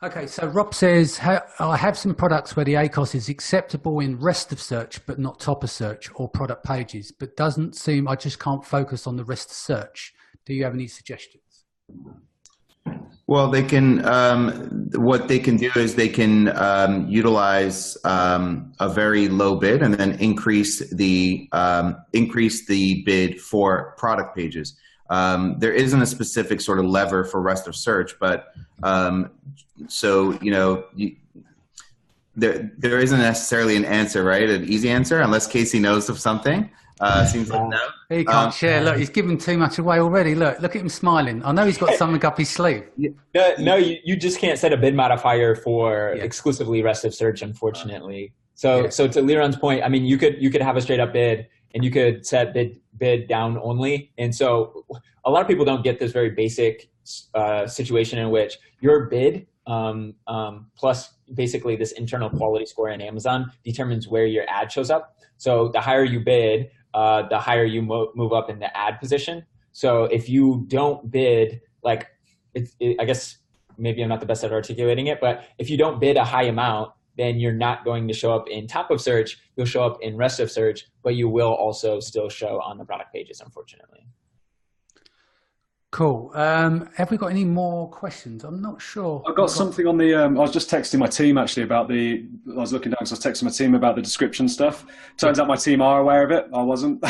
Okay, so Rob says, I have some products where the ACOS is acceptable in rest of search, but not top of search or product pages, but doesn't seem, I just can't focus on the rest of search. Do you have any suggestions? Well, they can, what they can do is they can utilize a very low bid and then increase the bid for product pages. There isn't a specific sort of lever for rest of search, but so, you know, there isn't necessarily an answer, right? An easy answer, unless Casey knows of something. Seems like no. He can't share. Look, he's given too much away already. Look at him smiling. I know he's got something up his sleeve. No, you just can't set a bid modifier for exclusively rest of search, unfortunately. So to Liran's point, I mean, you could have a straight up bid, and you could set bid down only. And so a lot of people don't get this very basic situation in which your bid plus basically this internal quality score in Amazon determines where your ad shows up. So the higher you bid, the higher you move up in the ad position. So if you don't bid, like I guess maybe I'm not the best at articulating it, but if you don't bid a high amount, then you're not going to show up in top of search. You'll show up in rest of search, but you will also still show on the product pages, unfortunately. Cool. Have we got any more questions? I'm not sure. I've got something on the, I was just texting my team actually about I was looking down because I was texting my team about the description stuff. Turns out my team are aware of it. I wasn't.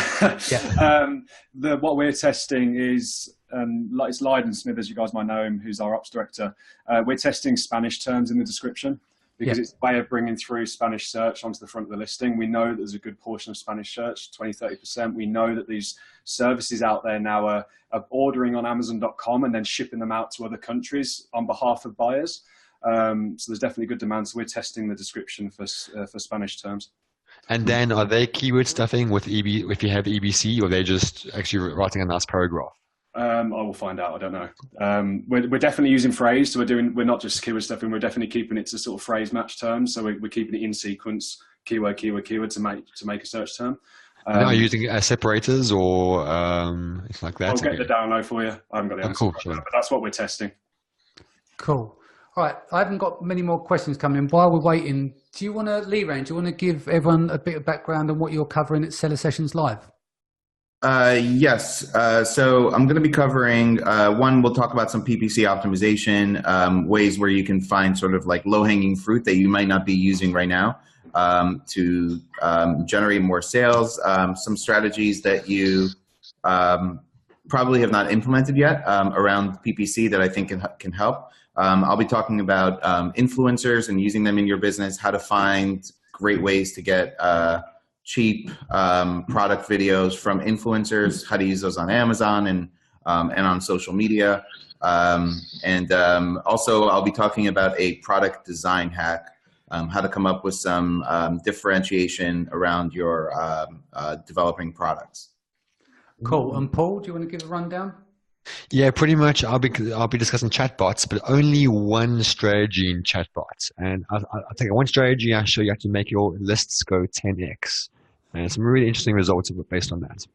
What we're testing is, it's Liran Smith, as you guys might know him, who's our ops director. We're testing Spanish terms in the description because it's a way of bringing through Spanish search onto the front of the listing. We know that there's a good portion of Spanish search, 20-30%. We know that these services out there now are ordering on Amazon.com and then shipping them out to other countries on behalf of buyers. So there's definitely good demand. So we're testing the description for Spanish terms. And then are they keyword stuffing with if you have EBC, or are they just actually writing a nice paragraph? I will find out. I don't know. We're definitely using phrase, so we're not just keyword stuffing. We're definitely keeping it to sort of phrase match terms. So we're keeping it in sequence, keyword to make a search term. Are you using separators or anything like that? I'll get the download for you. I haven't got the answer, but that's what we're testing. Cool. All right, I haven't got many more questions coming in. While we're waiting, Liran, do you want to give everyone a bit of background on what you're covering at Seller Sessions Live? Yes. So I'm going to be covering, one, we'll talk about some PPC optimization, ways where you can find sort of like low-hanging fruit that you might not be using right now to generate more sales, some strategies that you probably have not implemented yet around PPC that I think can help. I'll be talking about influencers and using them in your business, how to find great ways to get cheap product videos from influencers, how to use those on Amazon and on social media. Also I'll be talking about a product design hack, how to come up with some differentiation around your developing products. Cool. And Paul, do you want to give a rundown? Yeah, pretty much. I'll be discussing chatbots, but only one strategy in chatbots. And I'll take one strategy. I'll show you how to make your lists go 10x, and some really interesting results based on that.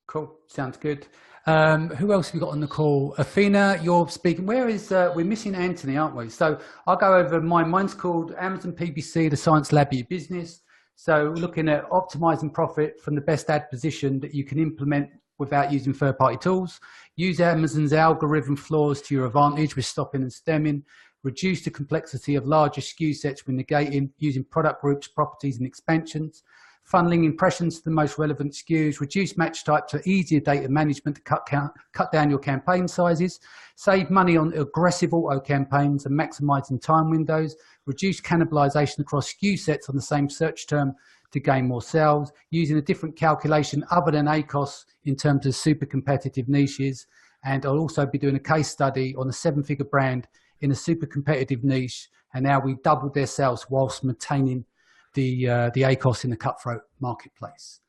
Cool. Sounds good. Who else have we got on the call? Athena, you're speaking. Where is we're missing Anthony, aren't we? So I'll go over mine. Mine's called Amazon PPC, the Science Lab of your business. So looking at optimizing profit from the best ad position that you can implement without using third-party tools. Use Amazon's algorithm flaws to your advantage with stopping and stemming. Reduce the complexity of larger SKU sets when negating, using product groups, properties, and expansions. Funneling impressions to the most relevant SKUs. Reduce match type to easier data management to cut down your campaign sizes. Save money on aggressive auto campaigns and maximizing time windows. Reduce cannibalization across SKU sets on the same search term to gain more sales, using a different calculation other than ACOS in terms of super competitive niches. And I'll also be doing a case study on a 7-figure brand in a super competitive niche, and now we doubled their sales whilst maintaining the ACOS in the cutthroat marketplace.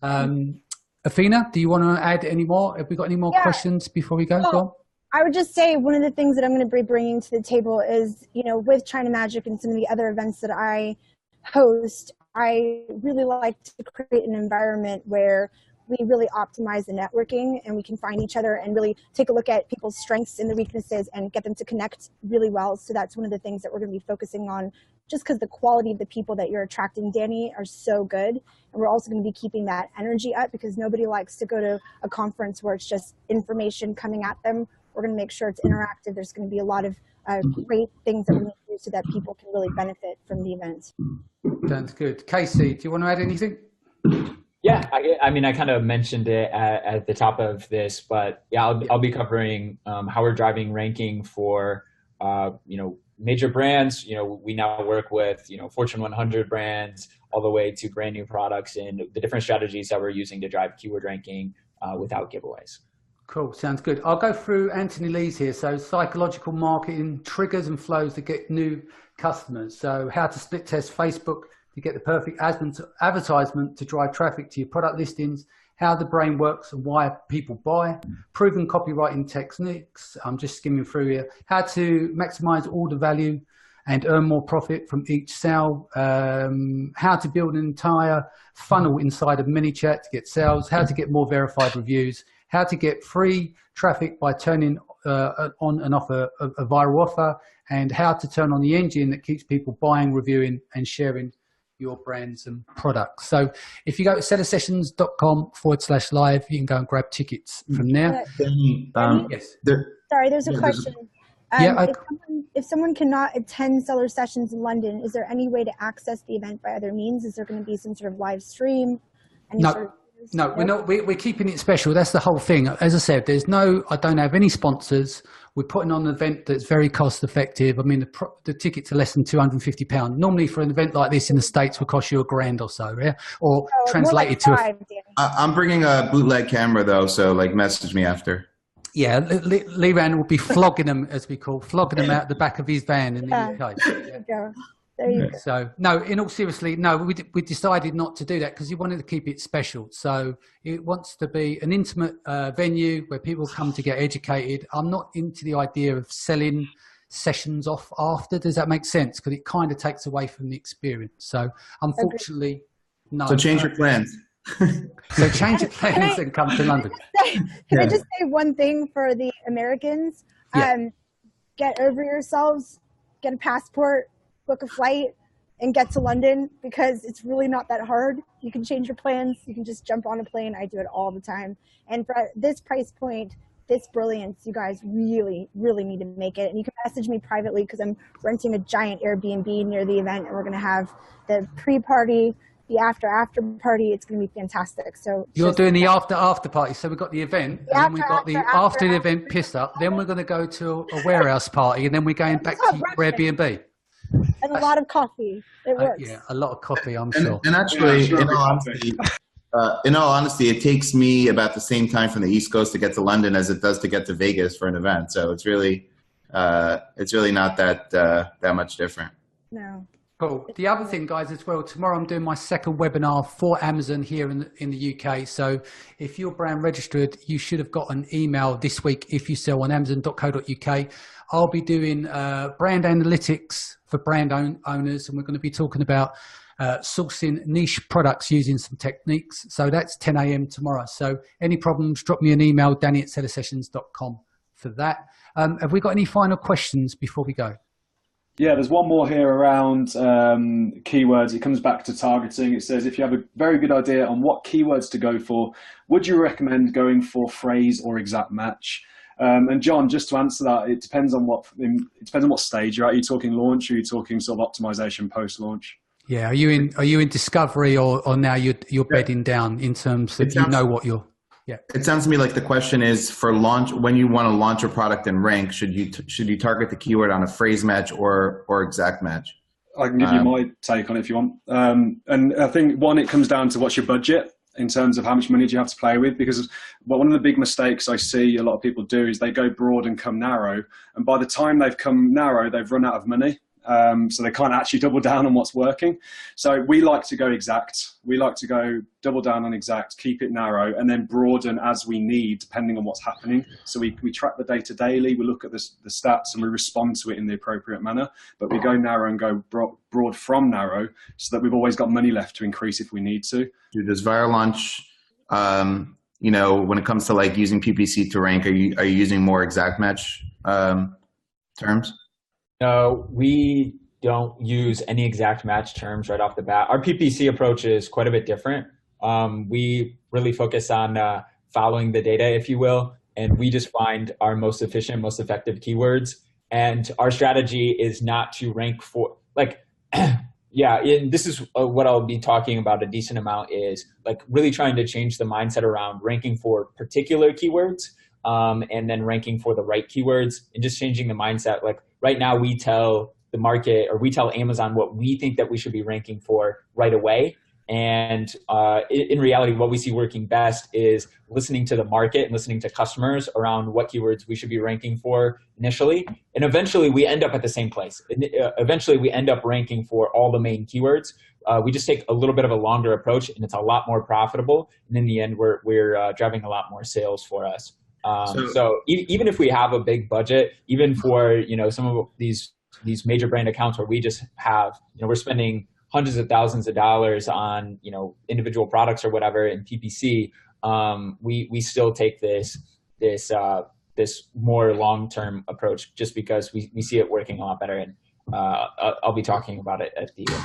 Athena, do you want to add any more? Have we got any more questions before we go? Go on. I would just say one of the things that I'm going to be bringing to the table is, with China Magic and some of the other events that I host, I really like to create an environment where we really optimize the networking and we can find each other and really take a look at people's strengths and their weaknesses and get them to connect really well. So that's one of the things that we're going to be focusing on, just because the quality of the people that you're attracting, Danny, are so good. And we're also going to be keeping that energy up, because nobody likes to go to a conference where it's just information coming at them. We're going to make sure it's interactive. There's going to be a lot of great things that we're going to do so that people can really benefit from the event. Sounds good. Casey, do you want to add anything? Yeah, I mean, I kind of mentioned it at the top of this, but yeah, I'll be covering how we're driving ranking for, major brands. We now work with, Fortune 100 brands all the way to brand new products, and the different strategies that we're using to drive keyword ranking without giveaways. Cool. Sounds good. I'll go through Anthony Lee's here. So psychological marketing, triggers and flows to get new customers. So how to split test Facebook to get the perfect advertisement to drive traffic to your product listings, how the brain works and why people buy, proven copywriting techniques. I'm just skimming through here. How to maximize order value and earn more profit from each sale. How to build an entire funnel inside of ManyChat to get sales. How to get more verified reviews. How to get free traffic by turning on and off a viral offer. And how to turn on the engine that keeps people buying, reviewing, and sharing your brands and products. So if you go to sellersessions.com/live, you can go and grab tickets from there. Yes. Sorry, there's a question. If someone cannot attend Seller Sessions in London, is there any way to access the event by other means? Is there going to be some sort of live stream? No, we're not. We're keeping it special. That's the whole thing. As I said, I don't have any sponsors. We're putting on an event that's very cost effective. I mean, the tickets are less than £250. Normally for an event like this in the States would cost you $1,000 or so, yeah? Or translated to I'm bringing a bootleg camera though, so message me after. Yeah, Liran will be flogging them, as we call, flogging them out the back of his van in the UK. There you go. So, no, in all seriously, no, we decided not to do that because we wanted to keep it special. So it wants to be an intimate venue where people come to get educated. I'm not into the idea of selling sessions off after. Does that make sense? Because it kind of takes away from the experience. So unfortunately, no. So change your plans. So change your plans and come to London. Can I just say one thing for the Americans? Get over yourselves, get a passport, book a flight, and get to London, because it's really not that hard. You can change your plans. You can just jump on a plane. I do it all the time. And for this price point, this brilliance, you guys really, really need to make it. And you can message me privately, because I'm renting a giant Airbnb near the event, and we're going to have the pre-party, the after party. It's going to be fantastic. So you're doing the after party. So we've got the event, and then we've got the after the event piss up. Then we're going to go to a warehouse party, and then we're going back to your Airbnb. And a lot of coffee. It works. Yeah, a lot of coffee, I'm sure. And actually, in all honesty, it takes me about the same time from the East Coast to get to London as it does to get to Vegas for an event. So it's really not that much different. No. Cool. The other thing, guys, as well, tomorrow I'm doing my second webinar for Amazon here in the UK. So if you're brand registered, you should have got an email this week if you sell on amazon.co.uk. I'll be doing brand analytics for brand owners, and we're going to be talking about sourcing niche products using some techniques. So that's 10 a.m. tomorrow. So any problems, drop me an email, danny@sellersessions.com for that. Have we got any final questions before we go? Yeah, there's one more here around keywords. It comes back to targeting. It says, if you have a very good idea on what keywords to go for, would you recommend going for phrase or exact match? And John, just to answer that, it depends on what stage you're at. Are you talking launch, or are you talking sort of optimization post-launch? Yeah, are you in discovery, or now you're bedding down in terms of what you're? Yeah. It sounds to me like the question is, for launch, when you want to launch a product and rank, should you target the keyword on a phrase match or exact match? I can give you my take on it if you want. And I think, one, it comes down to what's your budget in terms of how much money do you have to play with, because one of the big mistakes I see a lot of people do is they go broad and come narrow. And by the time they've come narrow, they've run out of money. So they can't actually double down on what's working. So we like to go exact. We like to go double down on exact, keep it narrow, and then broaden as we need, depending on what's happening. So we track the data daily, we look at the stats, and we respond to it in the appropriate manner. But we go narrow and go broad from narrow, so that we've always got money left to increase if we need to. Do this viral launch you know, when it comes to like using PPC to rank, are you using more exact match terms? No, we don't use any exact match terms right off the bat. Our PPC approach is quite a bit different. We really focus on following the data, if you will, and we just find our most efficient, most effective keywords. And our strategy is not to rank for, like, yeah, this is what I'll be talking about a decent amount, is like really trying to change the mindset around ranking for particular keywords, and then ranking for the right keywords, and just changing the mindset. Like right now we tell the market, or we tell Amazon what we think that we should be ranking for right away. And in reality, what we see working best is listening to the market and listening to customers around what keywords we should be ranking for initially. And eventually we end up at the same place. Eventually we end up ranking for all the main keywords. We just take a little bit of a longer approach, and it's a lot more profitable. And in the end, we're driving a lot more sales for us. So even if we have a big budget, even for, you know, some of these major brand accounts where we just have, you know, we're spending hundreds of thousands of dollars on, you know, individual products or whatever in PPC, we still take this more long-term approach, just because we see it working a lot better. And I'll be talking about it at the end.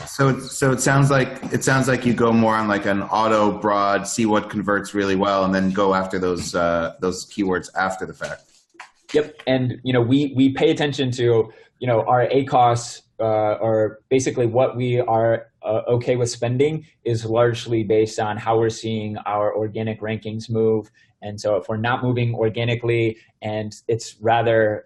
So it sounds like you go more on like an auto broad, see what converts really well, and then go after those keywords after the fact. Yep, and you know, we pay attention to, you know, our ACOS, or basically what we are okay with spending is largely based on how we're seeing our organic rankings move. And so if we're not moving organically, and it's rather,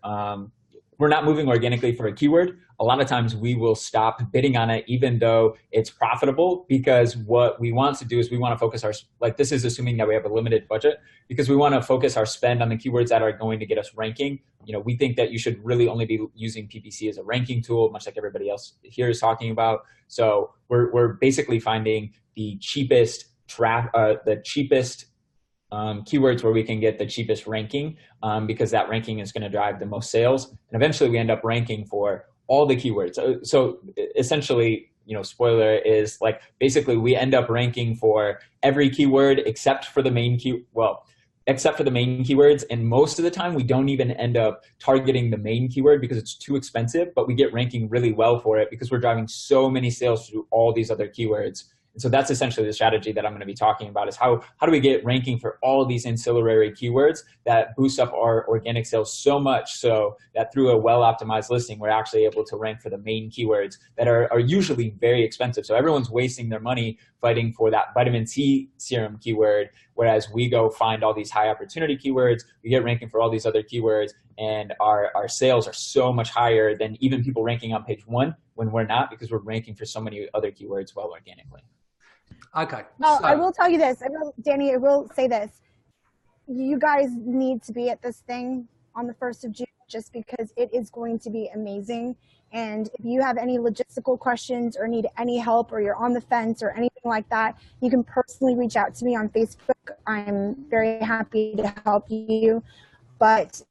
we're not moving organically for a keyword, a lot of times we will stop bidding on it, even though it's profitable, because what we want to do is we want to focus our, like this is assuming that we have a limited budget, because we want to focus our spend on the keywords that are going to get us ranking. You know, we think that you should really only be using PPC as a ranking tool, much like everybody else here is talking about. So we're basically finding the cheapest keywords where we can get the cheapest ranking, because that ranking is going to drive the most sales. And eventually we end up ranking for all the keywords. So essentially, you know, spoiler is like, basically we end up ranking for every keyword except for the main keywords. And most of the time we don't even end up targeting the main keyword because it's too expensive, but we get ranking really well for it because we're driving so many sales through all these other keywords. And so that's essentially the strategy that I'm going to be talking about, is how do we get ranking for all of these ancillary keywords that boost up our organic sales so much so that through a well-optimized listing, we're actually able to rank for the main keywords that are usually very expensive. So everyone's wasting their money fighting for that vitamin C serum keyword, whereas we go find all these high opportunity keywords, we get ranking for all these other keywords, and our sales are so much higher than even people ranking on page 1 when we're not, because we're ranking for so many other keywords well organically. Okay. Well, so I will tell you this. Danny, I will say this. You guys need to be at this thing on the 1st of June, just because it is going to be amazing. And if you have any logistical questions or need any help, or you're on the fence or anything like that, you can personally reach out to me on Facebook. I'm very happy to help you. But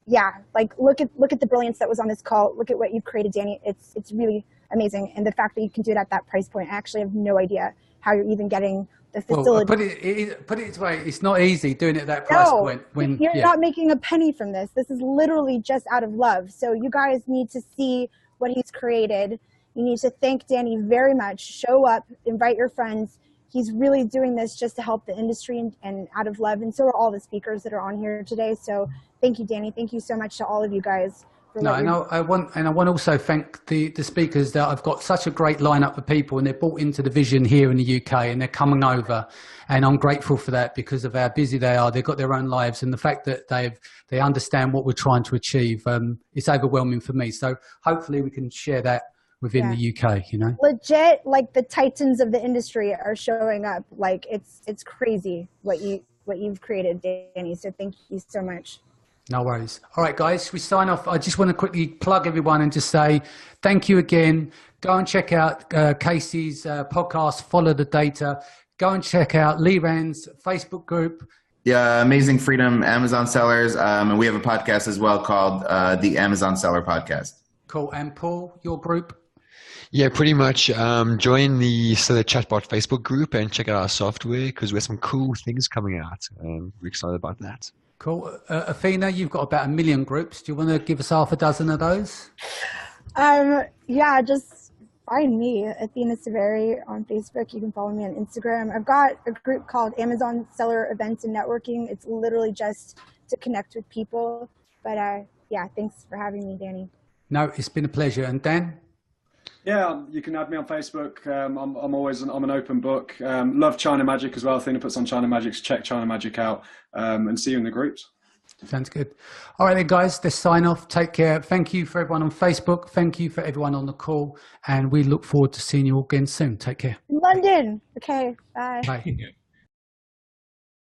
yeah, like look at the brilliance that was on this call. Look at what you've created, Danny. It's really amazing. And the fact that you can do it at that price point, I actually have no idea how you're even getting the facility. Well, put it this way, it's not easy doing it at that price point. When you're not making a penny from this. This is literally just out of love. So you guys need to see what he's created. You need to thank Danny very much. Show up, invite your friends. He's really doing this just to help the industry and out of love. And so are all the speakers that are on here today. So thank you, Danny. Thank you so much to all of you guys. No, I want to also thank the speakers. That I've got such a great lineup of people, and they're bought into the vision here in the UK, and they're coming over, and I'm grateful for that because of how busy they are. They've got their own lives, and the fact that they understand what we're trying to achieve, it's overwhelming for me. So hopefully we can share that within the UK. You know, legit, like the titans of the industry are showing up. Like it's crazy what you've created, Danny. So thank you so much. No worries. All right, guys, we sign off. I just want to quickly plug everyone and just say thank you again. Go and check out Casey's podcast, Follow the Data. Go and check out Liran's Facebook group. Yeah, Amazing Freedom, Amazon Sellers. And we have a podcast as well called the Amazon Seller Podcast. Cool. And Paul, your group? Yeah, pretty much. Join the Chatbot Facebook group and check out our software because we have some cool things coming out. We're excited about that. Cool. Athena, you've got about 1 million groups. Do you want to give us half a dozen of those? Yeah, just find me, Athena Severi, on Facebook. You can follow me on Instagram. I've got a group called Amazon Seller Events and Networking. It's literally just to connect with people. But yeah, thanks for having me, Danny. No, it's been a pleasure. And Dan? Yeah, you can add me on Facebook. I'm an open book. Love China Magic as well. Athena puts on China Magic, so check China Magic out, and see you in the groups. Sounds good. All right then, guys, let's sign off. Take care. Thank you for everyone on Facebook. Thank you for everyone on the call. And we look forward to seeing you all again soon. Take care. In London. Okay, bye. Bye.